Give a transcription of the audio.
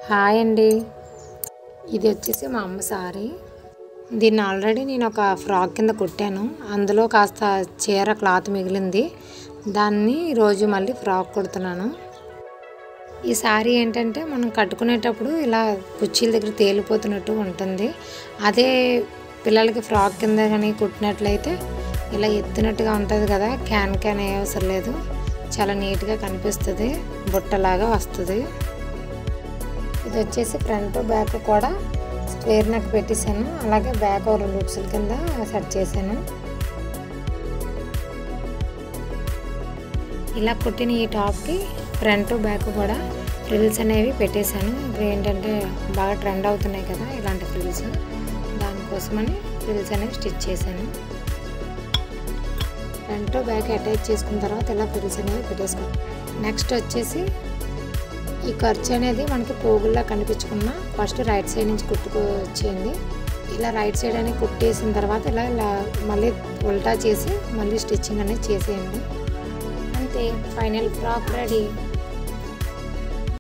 Hi అండి, ఇది వచ్చేసి మా అమ్మ సారీ. దీన్ని ఆల్రెడీ నేను ఒక ఫ్రాక్ కింద కుట్టాను. అందులో కాస్త చీర క్లాత్ మిగిలింది. దాన్ని రోజు మళ్ళీ ఫ్రాక్ కుడుతున్నాను. ఈ సారీ ఏంటంటే మనం కట్టుకునేటప్పుడు ఇలా కుర్చీల దగ్గర తేలిపోతున్నట్టు ఉంటుంది. అదే పిల్లలకి ఫ్రాక్ కింద కానీ కుట్టినట్లయితే ఇలా ఎత్తినట్టుగా ఉంటుంది కదా. క్యాన్ ఏ అవసరం లేదు, చాలా నీట్గా కనిపిస్తుంది, బుట్టలాగా వస్తుంది. ఇది వచ్చేసి ఫ్రంట్ బ్యాక్ కూడా స్క్వేర్ నెక్ పెట్టేశాను. అలాగే బ్యాక్ 2 లూప్స్ కింద సెట్ చేశాను. ఇలా కుట్టిన ఈ టాప్కి ఫ్రంట్ బ్యాక్ కూడా ఫ్రిల్స్ అనేవి పెట్టేశాను. ఇప్పుడు ఏంటంటే బాగా ట్రెండ్ అవుతున్నాయి కదా ఇలాంటి ఫ్రిల్స్, దానికోసమని ఫ్రిల్స్ అనేవి స్టిచ్ చేశాను. ఫ్రంట్ బ్యాక్ అటాచ్ చేసుకున్న తర్వాత ఇలా ఫ్రిల్స్ అనేవి పెట్టేసుకోండి. నెక్స్ట్ వచ్చేసి ఈ ఖర్చు అనేది మనకి పోగుల్లా కనిపించకుండా ఫస్ట్ రైట్ సైడ్ నుంచి కుట్టుకొచ్చేయండి. ఇలా రైట్ సైడ్ అనేది కుట్టేసిన తర్వాత ఇలా మళ్ళీ ఉల్టా చేసి మళ్ళీ స్టిచ్చింగ్ అనేది చేసేయండి. అంతే, ఫైనల్ ఫ్రాక్ రెడీ.